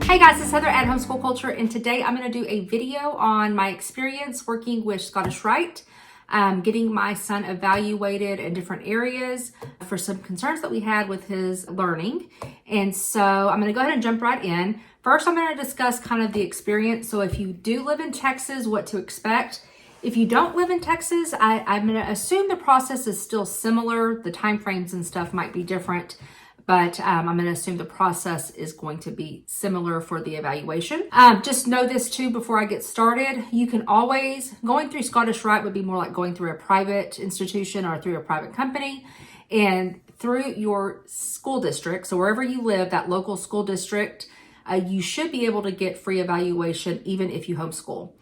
Hey guys, it's Heather at Homeschool Culture, and today I'm going to do a video on my experience working with Scottish Rite, getting my son evaluated in different areas for some concerns that we had with his learning. And so I'm going to go ahead and jump right in. First, I'm going to discuss kind of the experience. So if you do live in Texas, what to expect. If you don't live in Texas, I'm going to assume the process is still similar. The timeframes and stuff might be different. But I'm going to assume the process is going to be similar for the evaluation. Just know this too before I get started. You can always, going through Scottish Rite would be more like going through a private institution or through a private company. And through your school district, so wherever you live, that local school district, you should be able to get free evaluation even if you homeschool.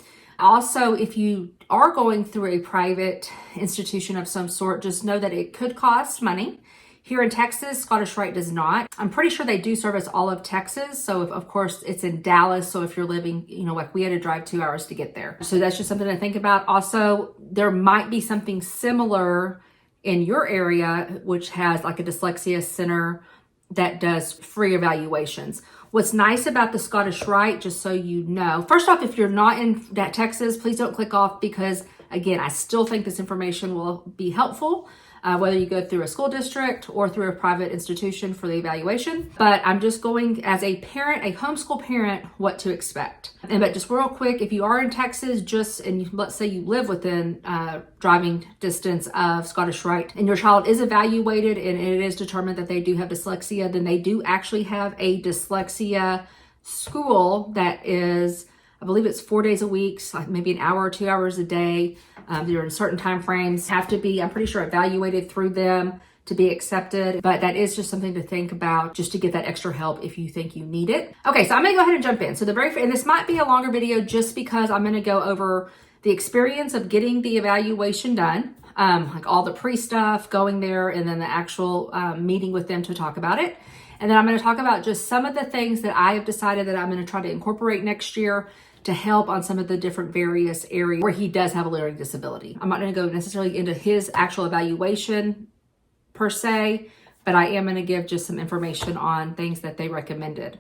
Also, if you are going through a private institution of some sort, just know that it could cost money. Here in Texas, Scottish Rite does not. I'm pretty sure they do service all of Texas. So of course it's in Dallas. So if you're living, like we had to drive 2 hours to get there. So that's just something to think about. Also, there might be something similar in your area, which has like a dyslexia center that does free evaluations. What's nice about the Scottish Rite, just so you know, first off, if you're not in that Texas, please don't click off because again, I still think this information will be helpful. Whether you go through a school district or through a private institution for the evaluation. But I'm just going as a parent, a homeschool parent, what to expect. But just real quick, if you are in Texas, and let's say you live within driving distance of Scottish Rite and your child is evaluated and it is determined that they do have dyslexia, then they do actually have a dyslexia school that is, I believe it's 4 days a week, so like maybe an hour or 2 hours a day. They're in certain time frames, have to be, I'm pretty sure, evaluated through them to be accepted. But that is just something to think about just to get that extra help if you think you need it. Okay, so I'm gonna go ahead and jump in. So and this might be a longer video just because I'm gonna go over the experience of getting the evaluation done, like all the pre-stuff, going there, and then the actual meeting with them to talk about it. And then I'm gonna talk about just some of the things that I have decided that I'm gonna try to incorporate next year to help on some of the different various areas where he does have a learning disability. I'm not gonna go necessarily into his actual evaluation per se, but I am gonna give just some information on things that they recommended.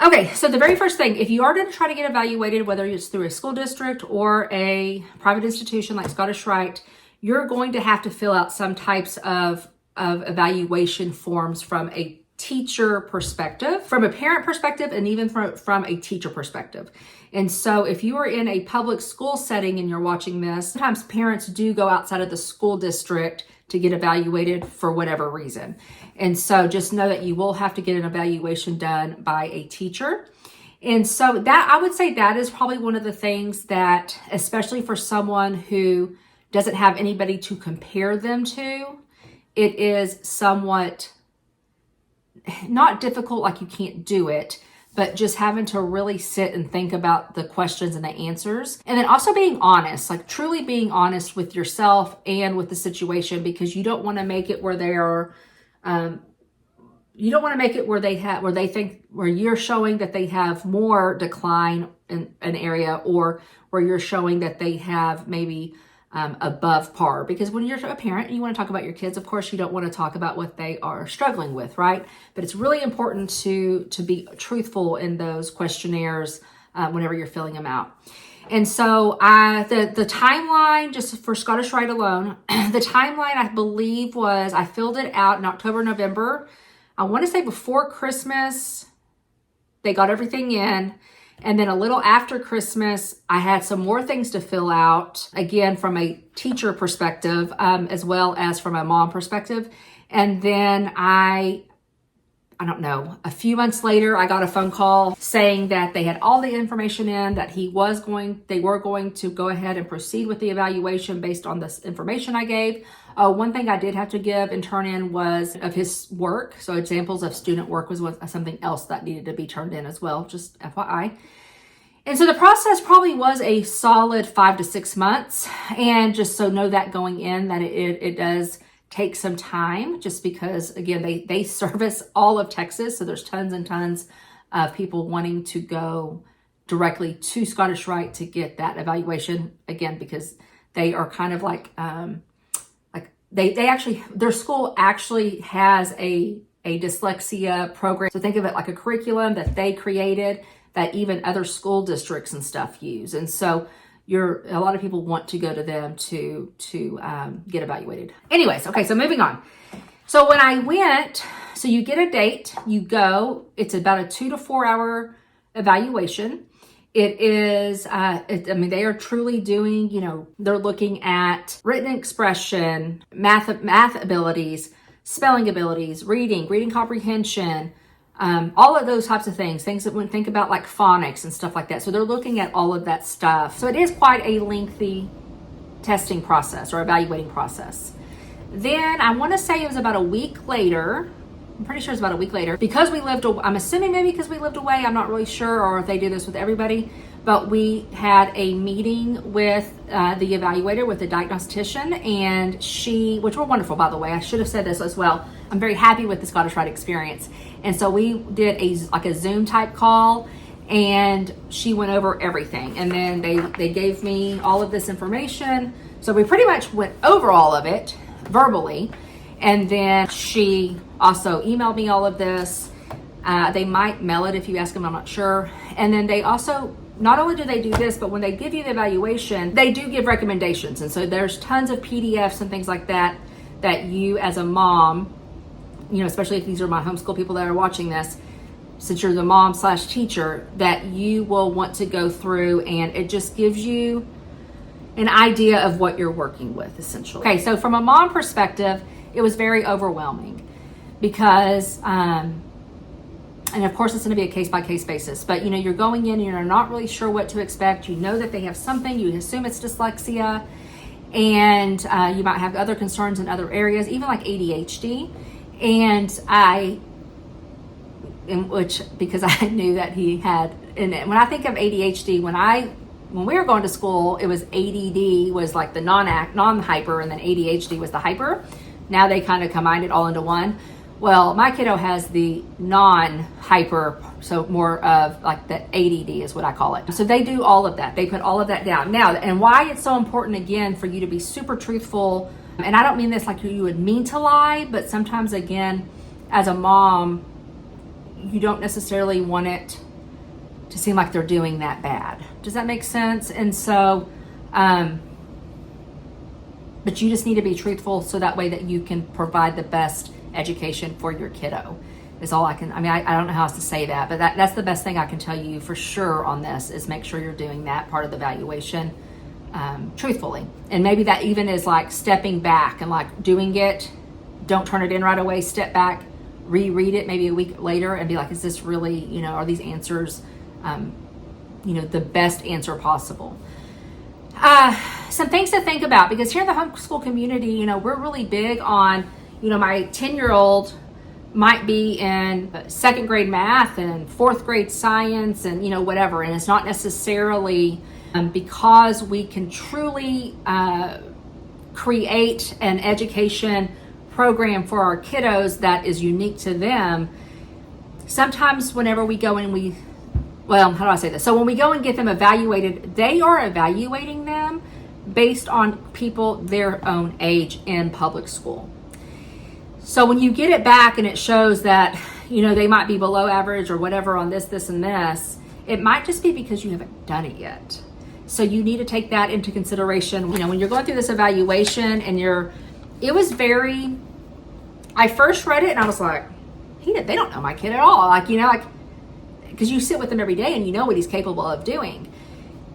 Okay, so the very first thing, if you are gonna try to get evaluated, whether it's through a school district or a private institution like Scottish Rite, you're going to have to fill out some types of evaluation forms from a teacher perspective, from a parent perspective, and even from a teacher perspective. And so if you are in a public school setting and you're watching this, sometimes parents do go outside of the school district to get evaluated for whatever reason. And so just know that you will have to get an evaluation done by a teacher. And so that, I would say that is probably one of the things that, especially for someone who doesn't have anybody to compare them to, it is somewhat not difficult, like you can't do it, but just having to really sit and think about the questions and the answers. And then also being honest, like truly being honest with yourself and with the situation, because you don't want to make it where they are, you don't want to make it where where you're showing that they have more decline in an area, or where you're showing that they have maybe above par. Because when you're a parent and you want to talk about your kids, of course you don't want to talk about what they are struggling with, right? But it's really important to be truthful in those questionnaires whenever you're filling them out. And so the timeline, just for Scottish Rite alone, the timeline I believe was, I filled it out in October, November. I want to say before Christmas, they got everything in. And then a little after Christmas, I had some more things to fill out, again, from a teacher perspective, as well as from a mom perspective. And then I don't know, a few months later, I got a phone call saying that they had all the information in, that they were going to go ahead and proceed with the evaluation based on this information I gave. One thing I did have to give and turn in was of his work. So examples of student work was something else that needed to be turned in as well, just FYI. And so the process probably was a solid 5 to 6 months. And just so know that going in, that it does take some time, just because, again, they service all of Texas. So there's tons and tons of people wanting to go directly to Scottish Rite to get that evaluation, again, because they are kind of like they actually, their school actually has a a dyslexia program. So think of it like a curriculum that they created that even other school districts and stuff use. And so a lot of people want to go to them to get evaluated. Anyways, okay, so moving on. So when I went, so you get a date, you go, it's about a 2 to 4 hour evaluation. It is, they are truly doing, they're looking at written expression, math abilities, spelling abilities, reading comprehension, all of those types of things that when think about like phonics and stuff like that. So they're looking at all of that stuff. So it is quite a lengthy testing process or evaluating process. Then I want to say it was about a week later. I'm pretty sure it's about a week later because I'm assuming maybe because we lived away. I'm not really sure, or if they do this with everybody, but we had a meeting with the evaluator, with the diagnostician, and which were wonderful, by the way. I should have said this as well. I'm very happy with the Scottish Rite experience. And so we did a Zoom type call, and she went over everything. And then they gave me all of this information. So we pretty much went over all of it verbally. And then she also emailed me all of this. They might mail it if you ask them, I'm not sure. And then they also, not only do they do this, but when they give you the evaluation, they do give recommendations. And so there's tons of PDFs and things like that you as a mom, especially if these are my homeschool people that are watching this, since you're the mom / teacher, that you will want to go through, and it just gives you an idea of what you're working with, essentially. Okay, so from a mom perspective, it was very overwhelming because, and of course it's going to be a case-by-case basis, but you're going in and you're not really sure what to expect. You know that they have something, you assume it's dyslexia, and you might have other concerns in other areas, even like ADHD. And because I knew that he had, and when I think of ADHD, when we were going to school, it was ADD was like the non-hyper, and then ADHD was the hyper. Now they kind of combined it all into one. Well, my kiddo has the non-hyper, so more of like the ADD is what I call it. So they do all of that. They put all of that down. Now, and why it's so important, again, for you to be super truthful, and I don't mean this like you would mean to lie, but sometimes, again, as a mom, you don't necessarily want it to seem like they're doing that bad. Does that make sense? And so, but you just need to be truthful so that way that you can provide the best education for your kiddo is all I don't know how else to say that, but that's the best thing I can tell you for sure on this is make sure you're doing that part of the evaluation truthfully. And maybe that even is like stepping back and like doing it, don't turn it in right away, step back, reread it maybe a week later and be like, is this really, are these answers, the best answer possible? Some things to think about, because here in the homeschool community, we're really big on, my 10-year-old might be in 2nd grade math and 4th grade science and, whatever. And it's not necessarily because we can truly create an education program for our kiddos that is unique to them. Sometimes whenever we go and how do I say this? So when we go and get them evaluated, they are evaluating them based on people their own age in public school. So when you get it back and it shows that, they might be below average or whatever on this, and this, it might just be because you haven't done it yet. So you need to take that into consideration. When you're going through this evaluation and I first read it and I was like, they don't know my kid at all. Because you sit with them every day and you know what he's capable of doing.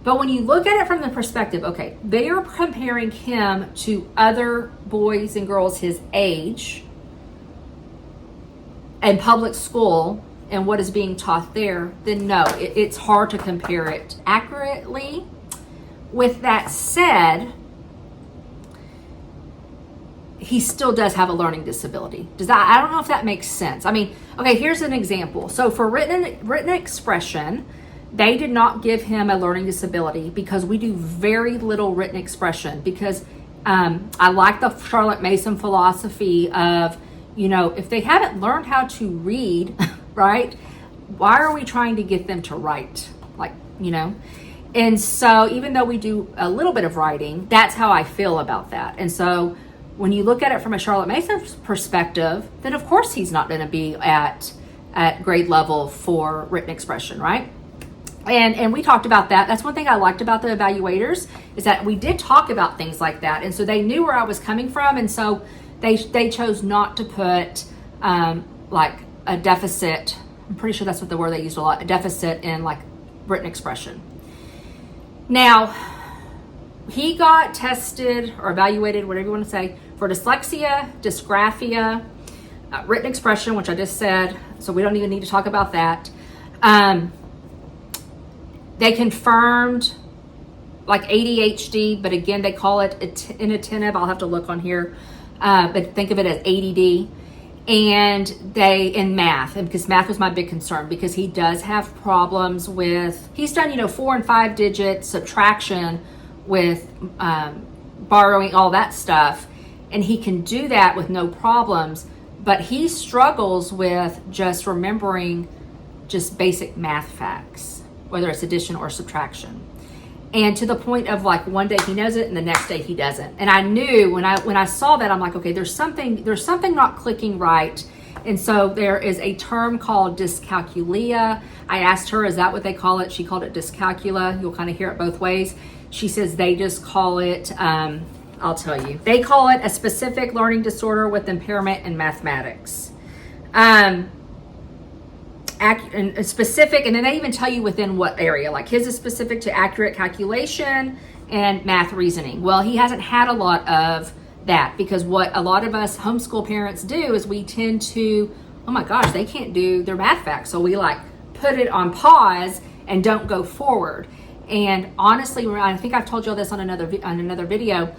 But when you look at it from the perspective, okay, they are comparing him to other boys and girls his age in public school and what is being taught there, then no, it's hard to compare it accurately. With that said, he still does have a learning disability. I don't know if that makes sense. Okay, here's an example. So for written expression, they did not give him a learning disability because we do very little written expression, because I like the Charlotte Mason philosophy of, if they haven't learned how to read, right, why are we trying to get them to write? And so even though we do a little bit of writing, that's how I feel about that. And so when you look at it from a Charlotte Mason perspective, then of course he's not going to be at grade level for written expression, right? And we talked about that. That's one thing I liked about the evaluators, is that we did talk about things like that. And so they knew where I was coming from. And so they chose not to put like a deficit. I'm pretty sure that's what the word they used a lot, a deficit in like written expression. Now, he got tested or evaluated, whatever you want to say, for dyslexia, dysgraphia, written expression, which I just said, so we don't even need to talk about that. They confirmed like ADHD, but again, they call it inattentive. I'll have to look on here, but think of it as ADD. And in math, and because math was my big concern, because he does have problems with, he's done, 4 and 5 digit subtraction with borrowing, all that stuff. And he can do that with no problems, but he struggles with just remembering just basic math facts, whether it's addition or subtraction. And to the point of like one day he knows it and the next day he doesn't. And I knew when I saw that, I'm like, okay, there's something not clicking right. And so there is a term called dyscalculia. I asked her, is that what they call it? She called it dyscalculia. You'll kind of hear it both ways. She says they just call it, I'll tell you, they call it a specific learning disorder with impairment in mathematics. And specific, and then they even tell you within what area. Like his is specific to accurate calculation and math reasoning. Well, he hasn't had a lot of that, because what a lot of us homeschool parents do is we tend to, oh my gosh, they can't do their math facts, so we like put it on pause and don't go forward. And honestly, I think I've told you all this on another video.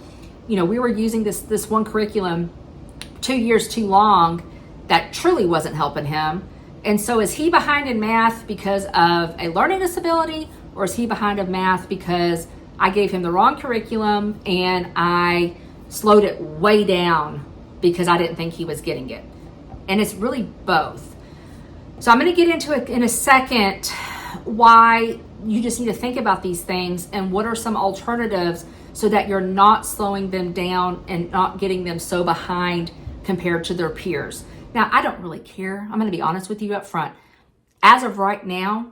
We were using this one curriculum 2 years too long that truly wasn't helping him. And so is he behind in math because of a learning disability, or is he behind in math because I gave him the wrong curriculum and I slowed it way down because I didn't think he was getting it? And it's really both. So I'm going to get into it in a second, why you just need to think about these things and what are some alternatives so that you're not slowing them down and not getting them so behind compared to their peers. Now, I don't really care. I'm going to be honest with you up front. As of right now,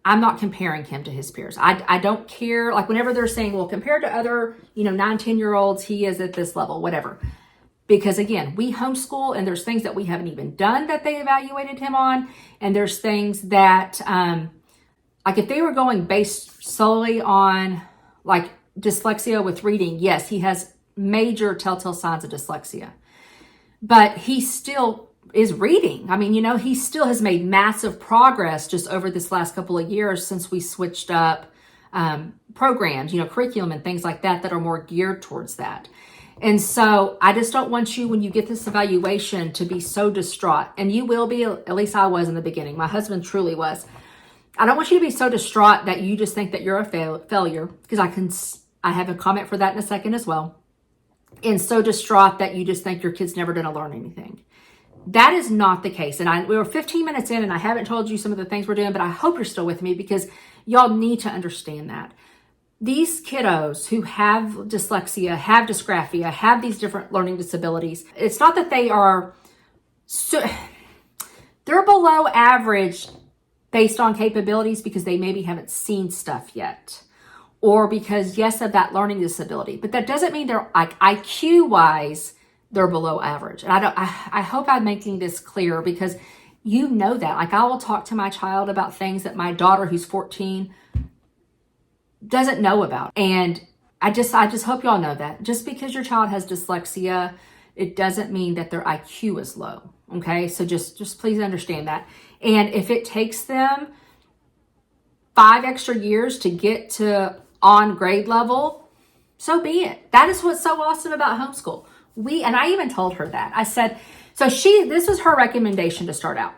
I'm not comparing him to his peers. I don't care. Like whenever they're saying, well, compared to other, 9, 10-year-olds, he is at this level, whatever. Because again, we homeschool and there's things that we haven't even done that they evaluated him on. And there's things that, like if they were going based solely on like dyslexia with reading, yes, he has major telltale signs of dyslexia. But he still is reading. I mean, he still has made massive progress just over this last couple of years since we switched up programs, curriculum and things like that are more geared towards that. And so I just don't want you, when you get this evaluation, to be so distraught. And you will be, at least I was in the beginning. My husband truly was. I don't want you to be so distraught that you just think that you're a failure, because I have a comment for that in a second as well. And so distraught that you just think your kid's never going to learn anything. That is not the case. And we were 15 minutes in and I haven't told you some of the things we're doing, but I hope you're still with me, because y'all need to understand that. These kiddos who have dyslexia, have dysgraphia, have these different learning disabilities, it's not that they are, they're below average based on capabilities because they maybe haven't seen stuff yet. Or because, yes, of that learning disability. But that doesn't mean they're like IQ-wise, they're below average. And I hope I'm making this clear, because you know that. Like I will talk to my child about things that my daughter, who's 14, doesn't know about. And I just hope y'all know that. Just because your child has dyslexia, it doesn't mean that their IQ is low. Okay? So just please understand that. And if it takes them 5 extra years to get to on grade level, so be it. That is what's so awesome about homeschool. And I even told her that. I said, this was her recommendation to start out.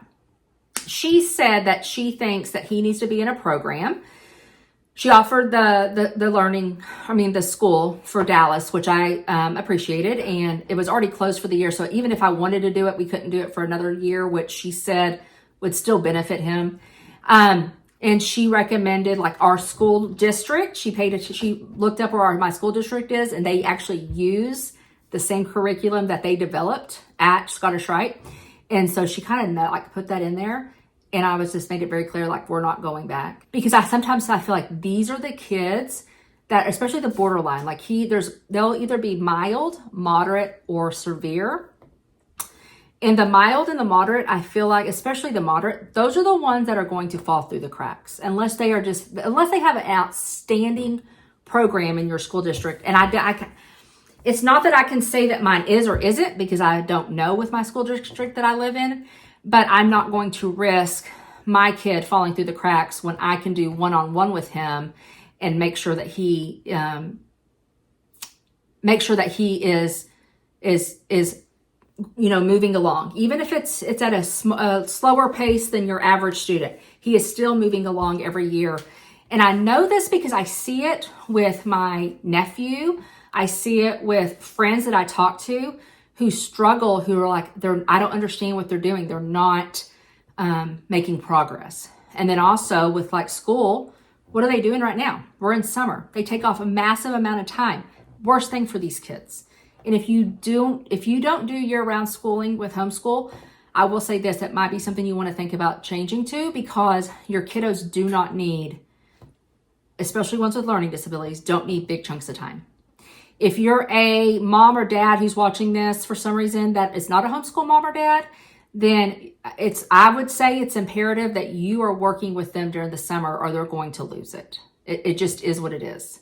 She said that she thinks that he needs to be in a program. She offered the school for Dallas, which I appreciated, and it was already closed for the year. So even if I wanted to do it, we couldn't do it for another year, which she said would still benefit him. And she recommended like our school district. She looked up where my school district is, and they actually use the same curriculum that they developed at Scottish Rite. And so she kind of like put that in there. And I was just made it very clear, like, we're not going back. Because sometimes I feel like these are the kids that, especially the borderline, like they'll either be mild, moderate, or severe. And the mild and the moderate, I feel like, especially the moderate, those are the ones that are going to fall through the cracks unless they have an outstanding program in your school district. And it's not that I can say that mine is or isn't, because I don't know with my school district that I live in, but I'm not going to risk my kid falling through the cracks when I can do one-on-one with him and make sure that he is moving along. Even if it's at a slower pace than your average student, he is still moving along every year. And I know this because I see it with my nephew. I see it with friends that I talk to who struggle, who are like, I don't understand what they're doing. They're not making progress. And then also with like school, what are they doing right now? We're in summer. They take off a massive amount of time. Worst thing for these kids. And if you don't do year-round schooling with homeschool, I will say this, it might be something you want to think about changing to, because your kiddos do not need, especially ones with learning disabilities, don't need big chunks of time. If you're a mom or dad who's watching this for some reason that is not a homeschool mom or dad, then I would say it's imperative that you are working with them during the summer, or they're going to lose it. It just is what it is.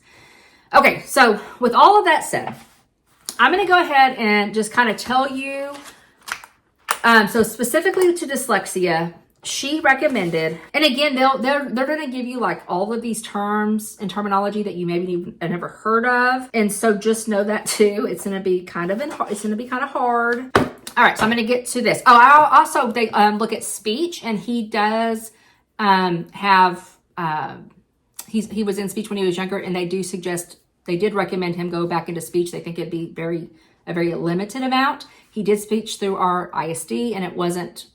Okay, so with all of that said, I'm going to go ahead and just kind of tell you, so specifically to dyslexia, she recommended, and again, they're going to give you like all of these terms and terminology that you maybe have never heard of. And so just know that too. It's going to be kind of hard. All right, so I'm going to get to this. Oh, they look at speech, and he does have, he was in speech when he was younger, and they did recommend him go back into speech. They think it'd be a very limited amount. He did speech through our ISD, and it wasn't,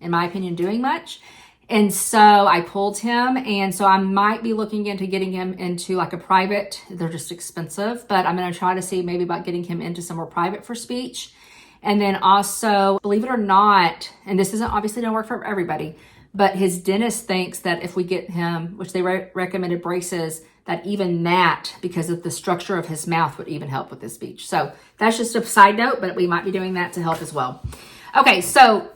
in my opinion, doing much. And so I pulled him, and so I might be looking into getting him into like a private. They're just expensive, but I'm going to try to see maybe about getting him into somewhere private for speech. And then also, believe it or not, and this isn't obviously don't work for everybody, but his dentist thinks that if we get him, which they recommended braces, that even that, because of the structure of his mouth, would even help with his speech. So that's just a side note, but we might be doing that to help as well. Okay, so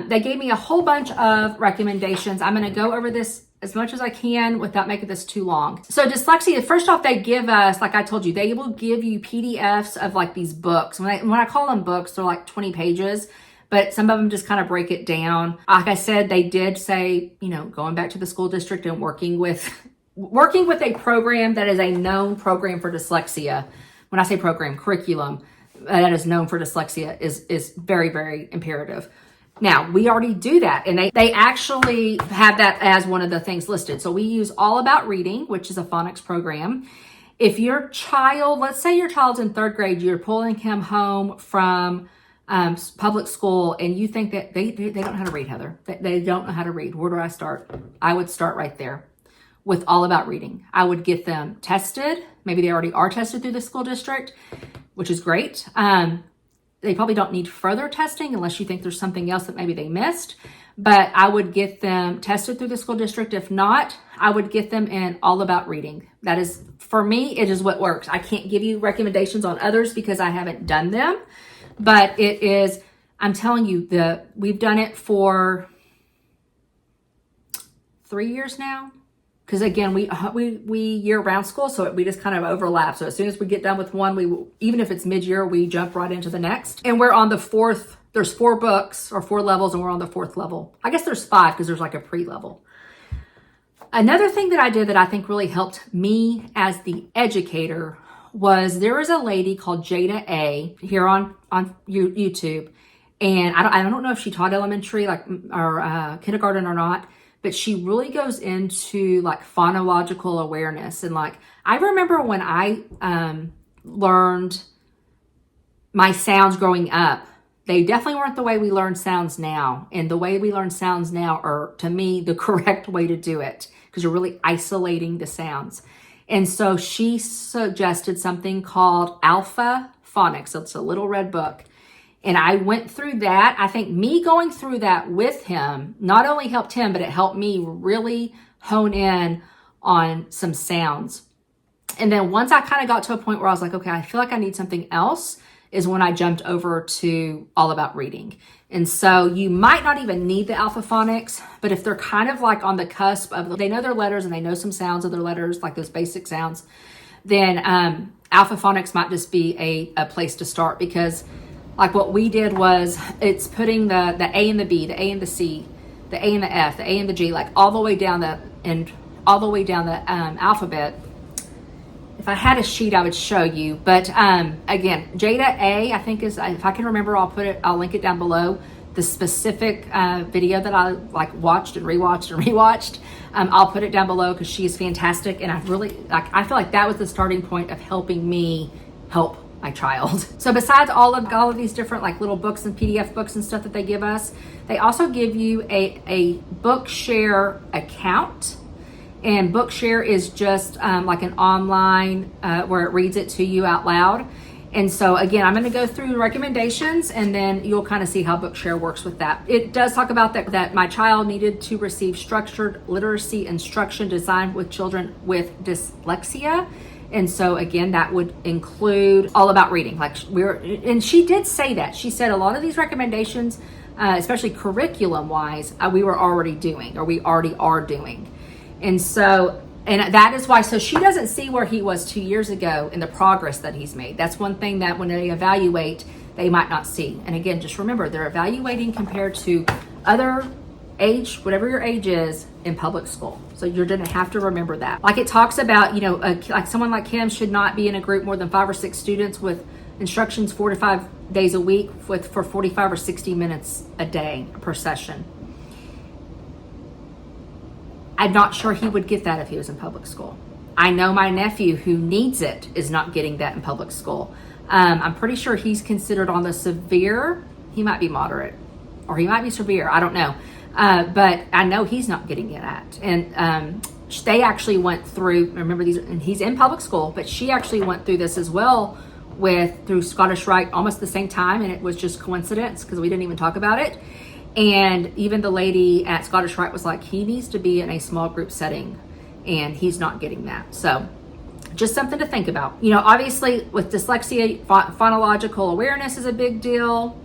they gave me a whole bunch of recommendations. I'm going to go over this as much as I can without making this too long. So dyslexia, first off, they give us, like I told you, they will give you PDFs of like these books. When I call them books, they're like 20 pages, but some of them just kind of break it down. Like I said, they did say, going back to the school district and working with a program that is a known program for dyslexia. When I say program, curriculum that is known for dyslexia is very, very imperative. Now, we already do that, and they actually have that as one of the things listed. So we use All About Reading, which is a phonics program. If your child, let's say your child's in 3rd grade, you're pulling him home from public school, and you think that they don't know how to read, Heather. They don't know how to read. Where do I start? I would start right there with All About Reading. I would get them tested. Maybe they already are tested through the school district, which is great. They probably don't need further testing unless you think there's something else that maybe they missed. But I would get them tested through the school district. If not, I would get them in All About Reading. That is, for me, it is what works. I can't give you recommendations on others because I haven't done them. But it is, I'm telling you, we've done it for 3 years now. Because again, we year-round school, so we just kind of overlap. So as soon as we get done with one, even if it's mid-year, we jump right into the next. And we're on the 4th. There's 4 books or 4 levels, and we're on the 4th level. I guess there's 5 because there's like a pre-level. Another thing that I did that I think really helped me as the educator was there is a lady called Jada A here on YouTube, and I don't know if she taught elementary or kindergarten or not. But she really goes into like phonological awareness. And like, I remember when I learned my sounds growing up, they definitely weren't the way we learn sounds now. And the way we learn sounds now are, to me, the correct way to do it, because you're really isolating the sounds. And so she suggested something called alpha phonics. So it's a little red book. And I went through that. I think me going through that with him not only helped him, but it helped me really hone in on some sounds. And then once I kind of got to a point where I was like, okay, I feel like I need something else, is when I jumped over to All About Reading. And so you might not even need the alphaphonics, but if they're kind of like on the cusp of, they know their letters and they know some sounds of their letters, like those basic sounds, then alphaphonics might just be a place to start. Because like what we did was, it's putting the A and the B, the A and the C, the A and the F, the A and the G, like all the way down the alphabet. If I had a sheet, I would show you. But again, Jada A, I think is, if I can remember, I'll link it down below. The specific video that I like watched and rewatched. I'll put it down below because she is fantastic. And I feel like that was the starting point of helping me help my child. So besides all of these different like little books and PDF books and stuff that they give us, they also give you a Bookshare account. And Bookshare is just like an online where it reads it to you out loud. And so again, I'm going to go through recommendations and then you'll kind of see how Bookshare works with that. It does talk about that my child needed to receive structured literacy instruction designed with children with dyslexia. And so again, that would include All About Reading. And she did say that. She said a lot of these recommendations, especially curriculum wise, we already are doing. And so, and that is why, so she doesn't see where he was 2 years ago in the progress that he's made. That's one thing that when they evaluate, they might not see. And again, just remember, they're evaluating compared to other age, whatever your age is, in public school. So you're going to have to remember that. Like it talks about, like someone like him should not be in a group more than 5 or 6 students with instructions 4 to 5 days a week for 45 or 60 minutes a day per session. I'm not sure he would get that if he was in public school. I know my nephew who needs it is not getting that in public school. I'm pretty sure he's considered on the severe, he might be moderate, or he might be severe, I don't know. But I know he's not getting it at. And they actually went through, remember these, and he's in public school, but she actually went through this as well through Scottish Rite almost the same time, and it was just coincidence because we didn't even talk about it. And even the lady at Scottish Rite was like, he needs to be in a small group setting and he's not getting that. So just something to think about. Obviously with dyslexia, phonological awareness is a big deal.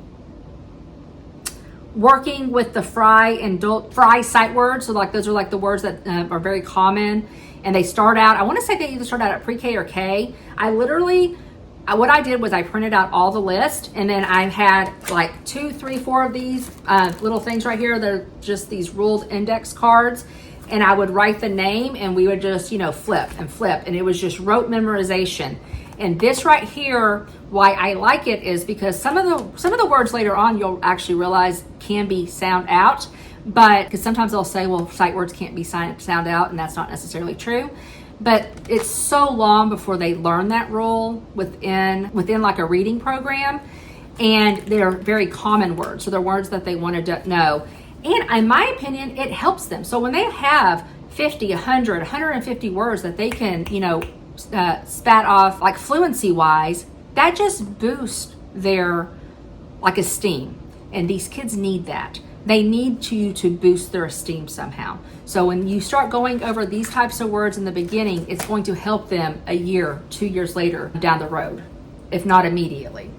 Working with the Fry sight words. So like those are like the words that are very common. And they start out, I want to say they either start out at pre-K or K. What I did was I printed out all the list, and then I had like 2, 3, 4 of these little things right here. They're just these ruled index cards, and I would write the name and we would just, flip and flip, and it was just rote memorization. And this right here, why I like it is because some of the words later on you'll actually realize can be sound out, but because sometimes they'll say, well, sight words can't be sound out, and that's not necessarily true. But it's so long before they learn that rule within like a reading program. And they're very common words. So they're words that they want to know. And in my opinion, it helps them. So when they have 50, 100, 150 words that they can, spat off like fluency wise, that just boosts their like esteem. And these kids need that. They need you to boost their esteem somehow. So when you start going over these types of words in the beginning, it's going to help them a year, 2 years later down the road, if not immediately.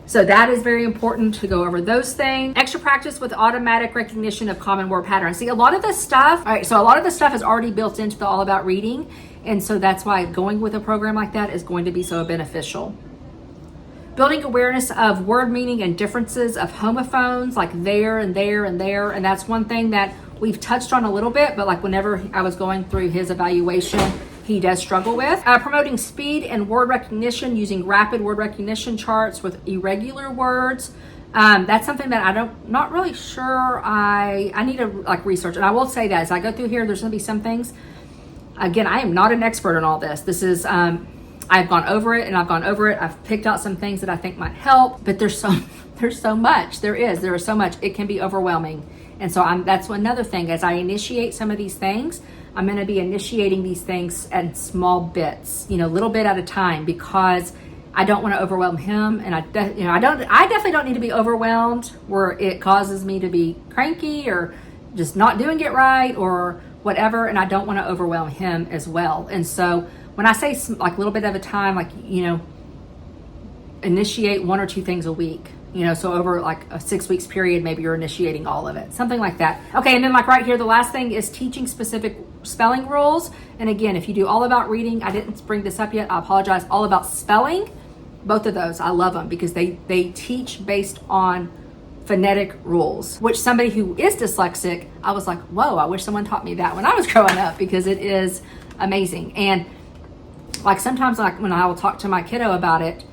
So that is very important to go over those things. Extra practice with automatic recognition of common word patterns. See, a lot of this stuff is already built into the All About Reading. And so that's why going with a program like that is going to be so beneficial. Building awareness of word meaning and differences of homophones, like there and there and there. And that's one thing that we've touched on a little bit, but like whenever I was going through his evaluation, he does struggle with. Promoting speed and word recognition using rapid word recognition charts with irregular words. That's something that not really sure. I need to like research. And I will say that as I go through here, there's gonna be some things. Again, I am not an expert in all this. This is, I've gone over it. I've picked out some things that I think might help, but there's so much. There is so much. It can be overwhelming. And so that's another thing. As I initiate some of these things, I'm going to be initiating these things in small bits, little bit at a time, because I don't want to overwhelm him, and I definitely don't need to be overwhelmed where it causes me to be cranky or just not doing it right or whatever, and I don't want to overwhelm him as well. And so when I say like a little bit at a time, like, initiate 1 or 2 things a week, so over like a 6 weeks period, maybe you're initiating all of it, something like that. Okay, and then like right here, the last thing is teaching specific spelling rules. And again, if you do all about reading, I didn't bring this up yet, I apologize, all about spelling, both of those, I love them because they teach based on phonetic rules, which somebody who is dyslexic, I was like, whoa, I wish someone taught me that when I was growing up, because it is amazing. And like sometimes, like when I will talk to my kiddo about it,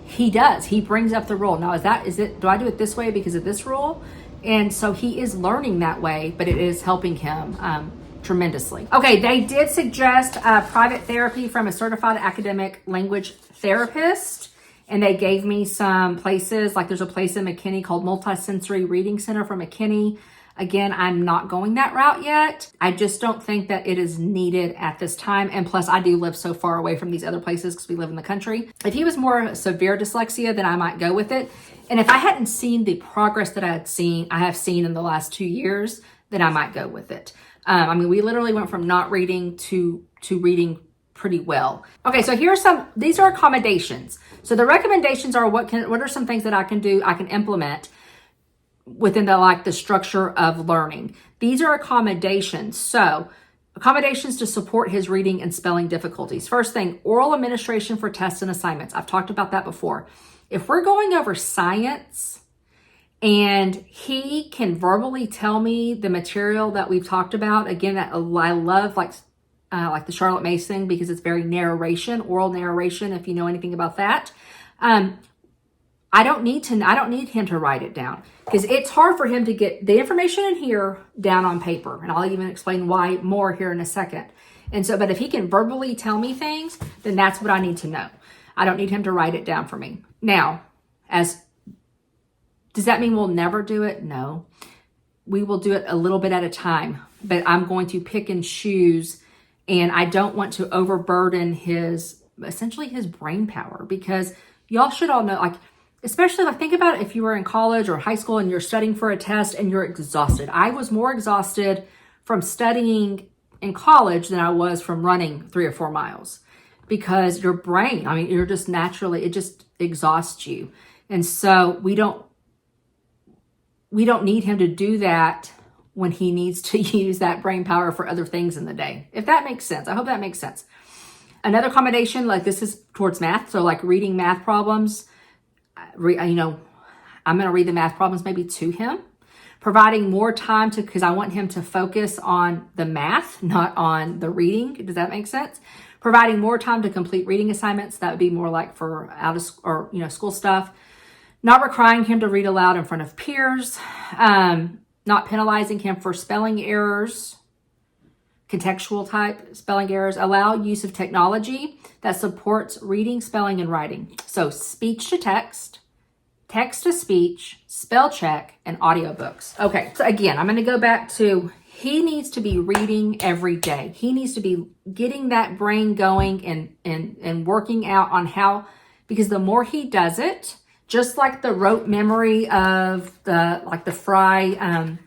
he brings up the rule. Now, do I do it this way because of this rule? And so he is learning that way, but it is helping him tremendously. Okay, they did suggest private therapy from a certified academic language therapist. And they gave me some places, like there's a place in McKinney called Multisensory Reading Center from McKinney. Again, I'm not going that route yet. I just don't think that it is needed at this time. And plus, I do live so far away from these other places because we live in the country. If he was more severe dyslexia, then I might go with it. And if I hadn't seen the progress that I have seen in the last 2 years, then I might go with it. We literally went from not reading to reading pretty well. Okay, so these are accommodations. So the recommendations are what are some things that I can do, I can implement within the structure of learning. These are accommodations. So accommodations to support his reading and spelling difficulties. First thing, oral administration for tests and assignments. I've talked about that before. If we're going over science and he can verbally tell me the material that we've talked about, again, I love like the Charlotte Mason because it's very oral narration, if you know anything about that. I don't need him to write it down because it's hard for him to get the information in here down on paper. And I'll even explain why more here in a second. And so, but if he can verbally tell me things, then that's what I need to know. I don't need him to write it down for me. Now, does that mean we'll never do it? No, we will do it a little bit at a time, but I'm going to pick and choose. And I don't want to overburden essentially his brain power, because y'all should all know, especially think about it if you were in college or high school and you're studying for a test and you're exhausted. I was more exhausted from studying in college than I was from running 3 or 4 miles, because your brain, you're just naturally, it just exhausts you. And so we don't need him to do that when he needs to use that brain power for other things in the day. If that makes sense. I hope that makes sense. Another accommodation, this is towards math. So reading math problems, I'm going to read the math problems maybe to him. Providing more time because I want him to focus on the math, not on the reading. Does that make sense? Providing more time to complete reading assignments. That would be more like for out of school stuff. Not requiring him to read aloud in front of peers. Not penalizing him for spelling errors, contextual type spelling errors. Allow use of technology that supports reading, spelling, and writing. So speech to text, text to speech, spell check, and audiobooks. Okay, so again, I'm going to go back to he needs to be reading every day. He needs to be getting that brain going and working out on how, because the more he does it, just like the rote memory of the Fry,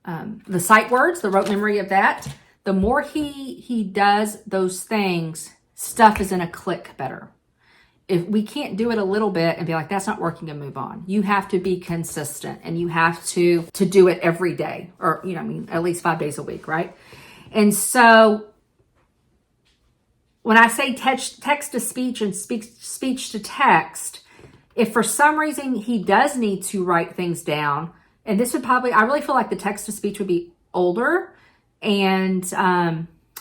the sight words, the rote memory of that, the more he does those things, stuff is in a click better. If we can't do it a little bit and be like, that's not working, and move on. You have to be consistent, and you have to do it every day, or, at least 5 days a week, right? And so when I say text to speech and speech to text, if for some reason he does need to write things down, and this would probably, I really feel like the text to speech would be older, and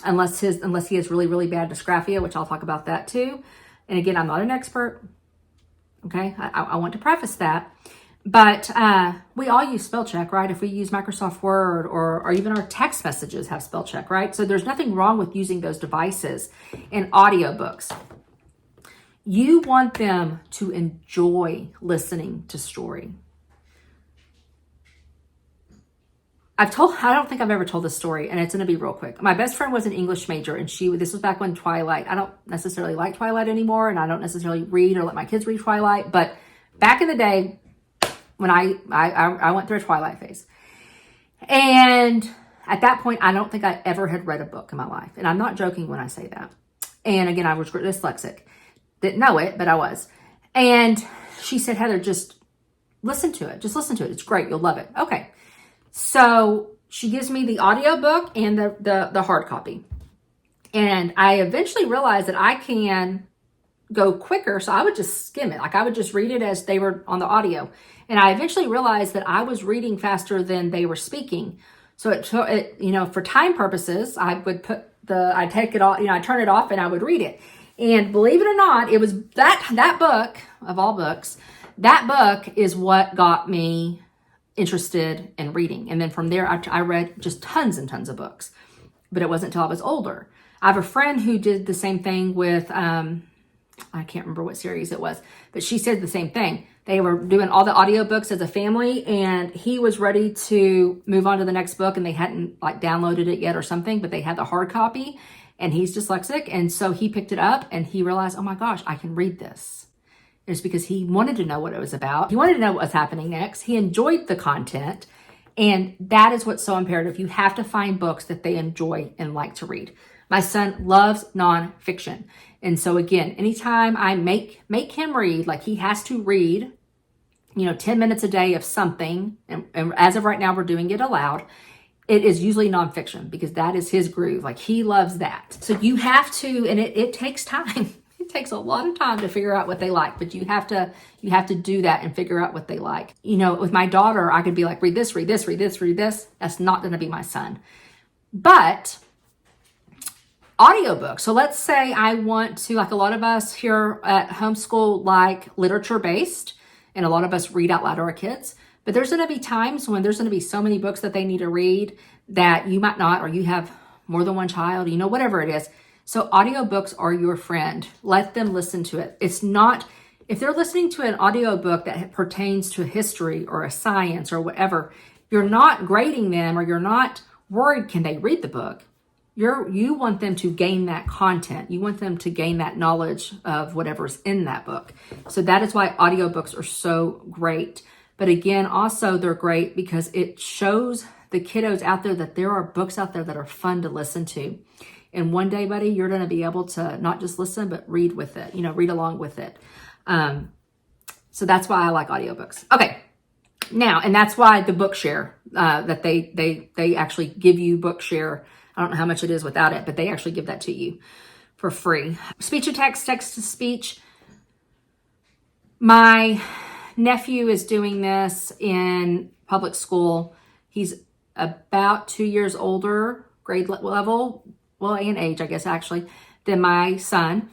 unless he has really, really bad dysgraphia, which I'll talk about that too. And again, I'm not an expert. Okay, I want to preface that, but we all use spell check, right? If we use Microsoft Word or even our text messages have spell check, right? So there's nothing wrong with using those devices. And audiobooks, you want them to enjoy listening to story. I don't think I've ever told this story, and it's going to be real quick. My best friend was an English major, and this was back when Twilight, I don't necessarily like Twilight anymore, and I don't necessarily read or let my kids read Twilight, but back in the day when I went through a Twilight phase. And at that point, I don't think I ever had read a book in my life. And I'm not joking when I say that. And again, I was dyslexic. Didn't know it, but I was. And she said, Heather, just listen to it. Just listen to it. It's great. You'll love it. Okay. So she gives me the audiobook and the hard copy. And I eventually realized that I can go quicker. So I would just skim it. Like I would just read it as they were on the audio. And I eventually realized that I was reading faster than they were speaking. So it for time purposes, I would I'd take it off, I'd turn it off and I would read it. And believe it or not, it was that book of all books, that book is what got me interested in reading. And then from there, I read just tons and tons of books, but it wasn't until I was older. I have a friend who did the same thing with, I can't remember what series it was, but she said the same thing. They were doing all the audiobooks as a family, and he was ready to move on to the next book, and they hadn't downloaded it yet or something, but they had the hard copy, and he's dyslexic. And so he picked it up and he realized, oh my gosh, I can read this. It's because he wanted to know what it was about. He wanted to know what was happening next. He enjoyed the content. And that is what's so imperative. You have to find books that they enjoy and like to read. My son loves nonfiction. And so again, anytime I make him read, he has to read, 10 minutes a day of something. And as of right now, we're doing it aloud. It is usually nonfiction because that is his groove. He loves that. So you have to, and it takes time. It takes a lot of time to figure out what they like, but you have to do that and figure out what they like. With my daughter, I could be like, read this, read this, read this, read this. That's not going to be my son. But audiobooks. So let's say I want to, a lot of us here at Homeschool like literature based, and a lot of us read out loud to our kids. But there's going to be times when there's going to be so many books that they need to read that you might not, or you have more than one child, whatever it is. So audiobooks are your friend. Let them listen to it. It's not, if they're listening to an audiobook that pertains to history or a science or whatever, you're not grading them or you're not worried, can they read the book? You want them to gain that content. You want them to gain that knowledge of whatever's in that book. So that is why audiobooks are so great. But again, also they're great because it shows the kiddos out there that there are books out there that are fun to listen to. And one day, buddy, you're going to be able to not just listen, but read with it, read along with it. So that's why I like audiobooks. Okay. Now, and that's why the Bookshare, that they actually give you Bookshare. I don't know how much it is without it, but they actually give that to you for free. Speech to text, text to speech. My nephew is doing this in public school. He's about 2 years older, grade level, and age, I guess, actually, than my son.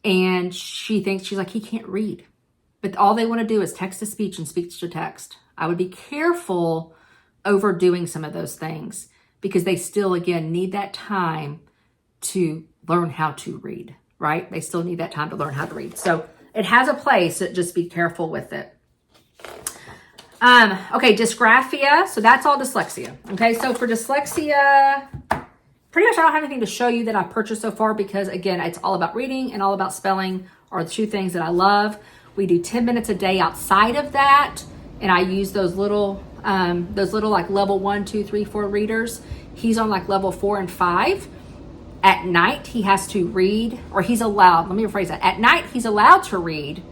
And she's like, he can't read. But all they want to do is text to speech and speech to text. I would be careful overdoing some of those things because they still, again, need that time to learn how to read, right? They still need that time to learn how to read. So it has a place, just be careful with it. Okay, dysgraphia. So that's all dyslexia. Okay, so for dyslexia, pretty much I don't have anything to show you that I've purchased so far because, again, it's all about reading and all about spelling are the two things that I love. We do 10 minutes a day outside of that, and I use those little level 1, 2, 3, 4 readers. He's on level 4 and 5. At night, he has to read, or he's allowed, let me rephrase that. At night, he's allowed to read.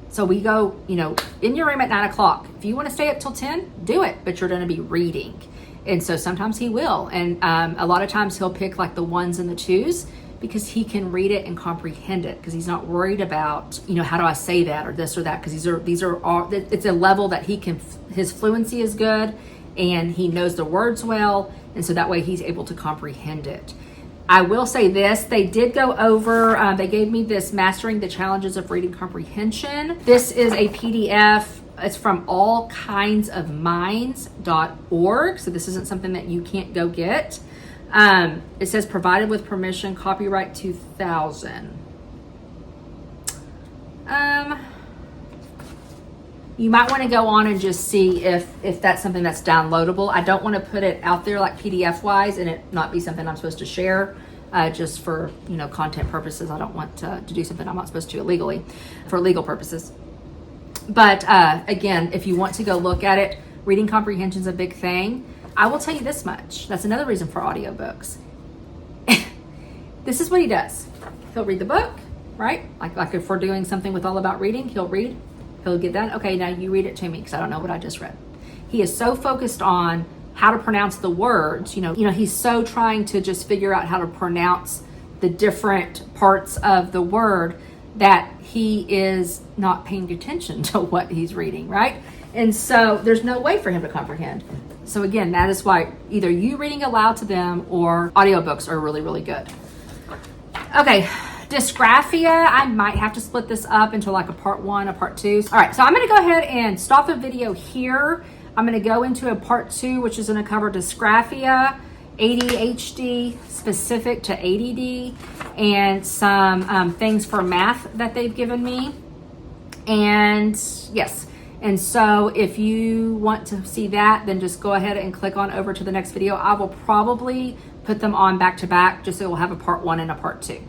So we go, in your room at 9 o'clock. If you want to stay up till 10, do it, but you're going to be reading. And so sometimes he will. And a lot of times he'll pick the 1s and the 2s because he can read it and comprehend it because he's not worried about, how do I say that or this or that? Because these are all, it's a level that his fluency is good and he knows the words well. And so that way he's able to comprehend it. I will say this, they did go over, they gave me this Mastering the Challenges of Reading Comprehension. This is a PDF. It's from allkindsofminds.org. So this isn't something that you can't go get. It says provided with permission, copyright 2000. You might want to go on and just see if that's something that's downloadable. I don't want to put it out there like PDF wise and it not be something I'm supposed to share just for, you know, content purposes. I don't want to do something I'm not supposed to illegally for legal purposes. But again, if you want to go look at it, reading comprehension is a big thing. I will tell you this much. That's another reason for audiobooks. This is what he does. He'll read the book, right? Like if we're doing something with All About Reading, he'll read, he'll get done. Okay, now you read it to me because I don't know what I just read. He is so focused on how to pronounce the words. You know, he's so trying to just figure out how to pronounce the different parts of the word that he is not paying attention to what he's reading, right? And so there's no way for him to comprehend. So again, that is why either you reading aloud to them or audiobooks are really, really good. Okay, dysgraphia, I might have to split this up into like a part 1, a part 2. All right, so I'm gonna go ahead and stop the video here. I'm gonna go into a part 2, which is gonna cover dysgraphia, ADHD specific to ADD, and some things for math that they've given me. And yes, and so if you want to see that, then just go ahead and click on over to the next video. I will probably put them on back to back just so we'll have a part 1 and a part 2.